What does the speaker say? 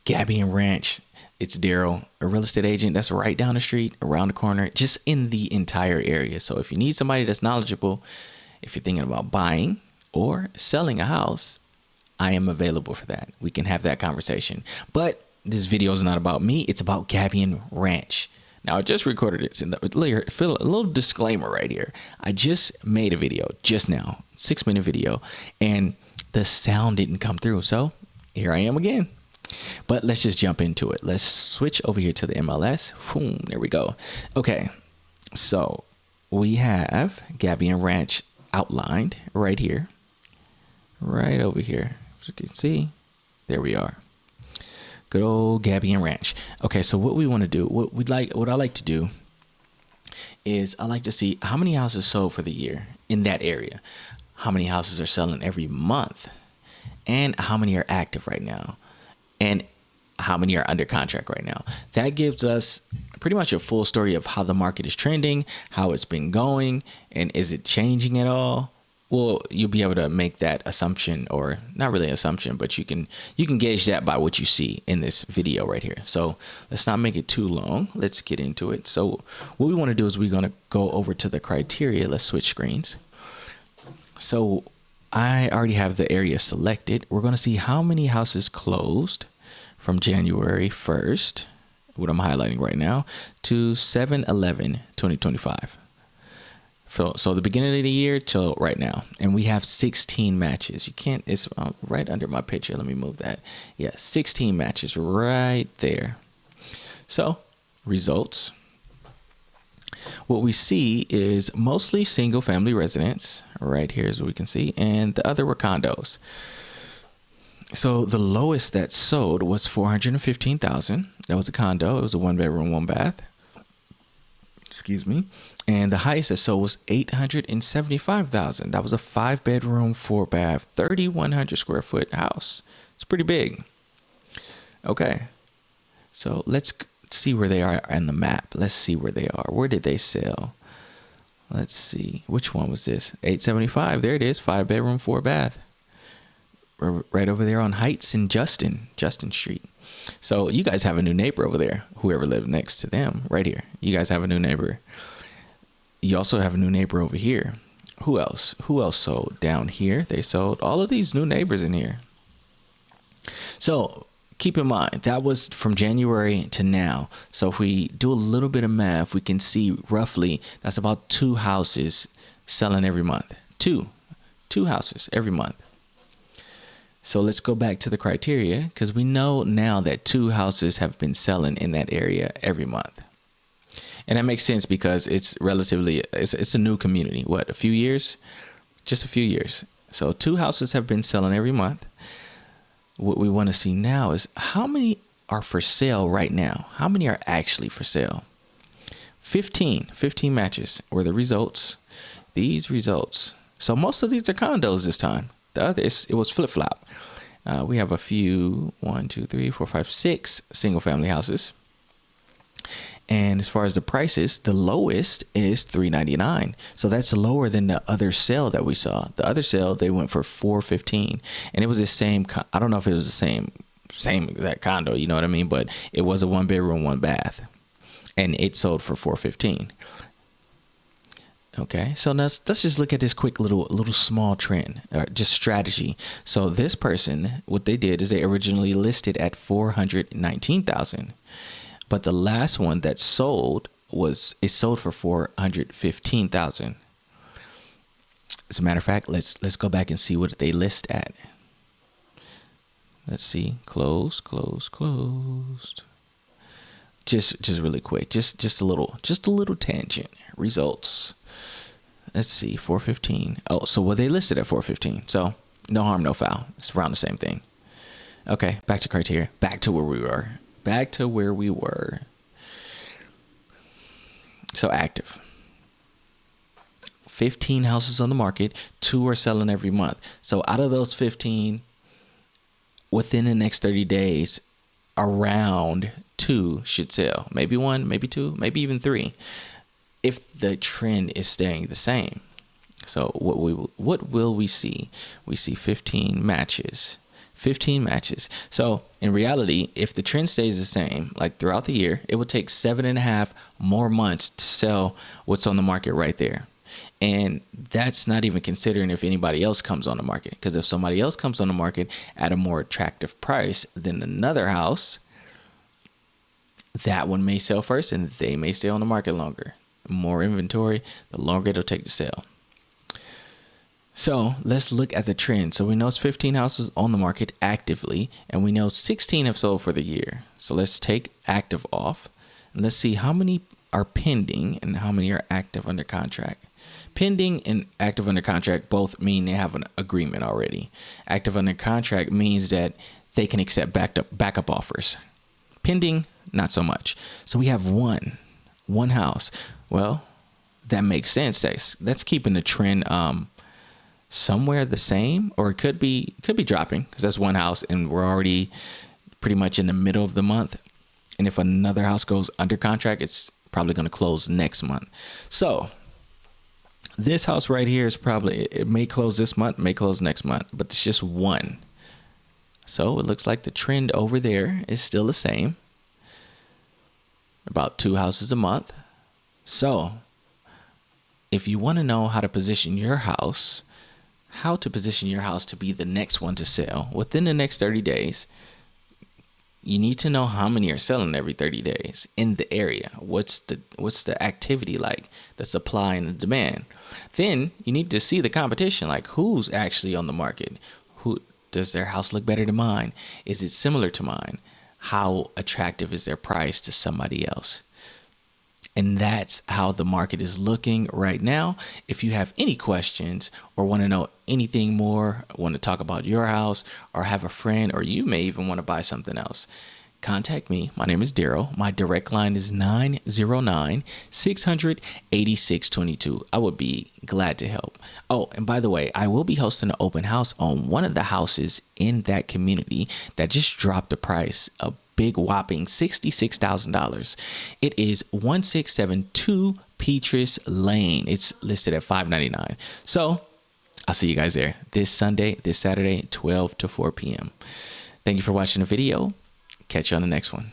Gabion Ranch. It's Daryl, a real estate agent that's right down the street, around the corner, just in the entire area. So if you need somebody that's knowledgeable, if you're thinking about buying or selling a house, I am available for that. We can have that conversation. But this video is not about me. It's about Gabion Ranch. Now, I just recorded this. And a little disclaimer right here. I just made a video just now, 6-minute video, and the sound didn't come through. So here I am again. But let's just jump into it. Let's switch over here to the MLS. Boom, there we go. Okay, so we have Gabion Ranch outlined right here, right over here. As you can see, there we are. Good old Gabion Ranch. Okay, so what we want to do, what I like to do is I like to see how many houses sold for the year in that area, how many houses are selling every month, and how many are active right now, and how many are under contract right now. That gives us pretty much a full story of how the market is trending, how it's been going, and is it changing at all? Well, you'll be able to make that assumption, or not really an assumption, but you can gauge that by what you see in this video right here. So let's not make it too long. Let's get into it. So what we want to do is we're going to go over to the criteria. Let's switch screens. So I already have the area selected. We're going to see how many houses closed from January 1st, what I'm highlighting right now, to 7/11/2025. So the beginning of the year till right now, and we have 16 matches. You can't, it's right under my picture. Let me move that. Yeah, 16 matches right there. So results. What we see is mostly single family residents right here, as we can see, and the other were condos. So the lowest that sold was $415,000. That was a condo. It was a 1-bedroom, 1-bath. Excuse me. And the highest that sold was $875,000. That was a 5-bedroom, 4-bath, 3,100 square foot house. It's pretty big. Okay. So let's see where they are on the map. Let's see where they are. Where did they sell? Let's see. Which one was this? 875. There it is. 5-bedroom, 4-bath. Right over there on Heights in Justin Street. So you guys have a new neighbor over there. Whoever lived next to them right here. You guys have a new neighbor. You also have a new neighbor over here. Who else? Who else sold down here? They sold all of these new neighbors in here. So keep in mind, that was from January to now. So if we do a little bit of math, we can see roughly that's about 2 houses selling every month. Two houses every month. So let's go back to the criteria, because we know now that 2 houses have been selling in that area every month. And that makes sense because it's a new community. What, a few years? Just a few years. So 2 houses have been selling every month. What we want to see now is how many are for sale right now? How many are actually for sale? 15 matches were the results. These results. So most of these are condos this time. The others, it was flip-flop. We have a few, 1, 2, 3, 4, 5, 6 single-family houses. And as far as the prices, the lowest is $399. So that's lower than the other sale that we saw. The other sale, they went for $415, and it was the same. I don't know if it was the same exact condo. You know what I mean? But it was a 1-bedroom, 1-bath, and it sold for $415. Okay, so let's just look at this quick little small trend, just strategy. So this person, what they did is they originally listed at $419,000, but the last one that sold sold for $415,000. As a matter of fact, let's go back and see what they list at. Let's see, closed. Just really quick, just a little tangent. Results. Let's see, 415. Oh, so they listed at 415. So no harm, no foul. It's around the same thing. Okay, back to criteria. Back to where we were. So active. 15 houses on the market. 2 are selling every month. So out of those 15, within the next 30 days, around 2 should sell. Maybe 1, maybe 2, maybe even 3. If the trend is staying the same. So what will we see? We see 15 matches, 15 matches. So in reality, if the trend stays the same, like throughout the year, it would take 7.5 more months to sell what's on the market right there. And that's not even considering if anybody else comes on the market. Because if somebody else comes on the market at a more attractive price than another house, that one may sell first and they may stay on the market longer. More inventory, the longer it'll take to sell. So let's look at the trend. So we know it's 15 houses on the market actively, and we know 16 have sold for the year. So let's take active off, and let's see how many are pending and how many are active under contract. Pending and active under contract both mean they have an agreement already. Active under contract means that they can accept backup offers. Pending, not so much. So we have one house. Well, that makes sense. That's keeping the trend somewhere the same, or it could be dropping, because that's one house and we're already pretty much in the middle of the month. And if another house goes under contract, it's probably going to close next month. So this house right here is probably, it may close this month, may close next month, but it's just one. So it looks like the trend over there is still the same, about 2 houses a month. So if you want to know how to position your house, to be the next one to sell within the next 30 days, you need to know how many are selling every 30 days in the area. What's the activity like, the supply and the demand? Then you need to see the competition, like who's actually on the market. Who does their house look better than mine? Is it similar to mine? How attractive is their price to somebody else? And that's how the market is looking right now. If you have any questions or want to know anything more, want to talk about your house or have a friend, or you may even want to buy something else, contact me. My name is Daryl. My direct line is 909-600-8622. I would be glad to help. Oh, and by the way, I will be hosting an open house on one of the houses in that community that just dropped the price a big whopping $66,000. It is 1672 Petrus Lane. It's listed at $599. So I'll see you guys there this Saturday, 12 to 4 p.m. Thank you for watching the video. Catch you on the next one.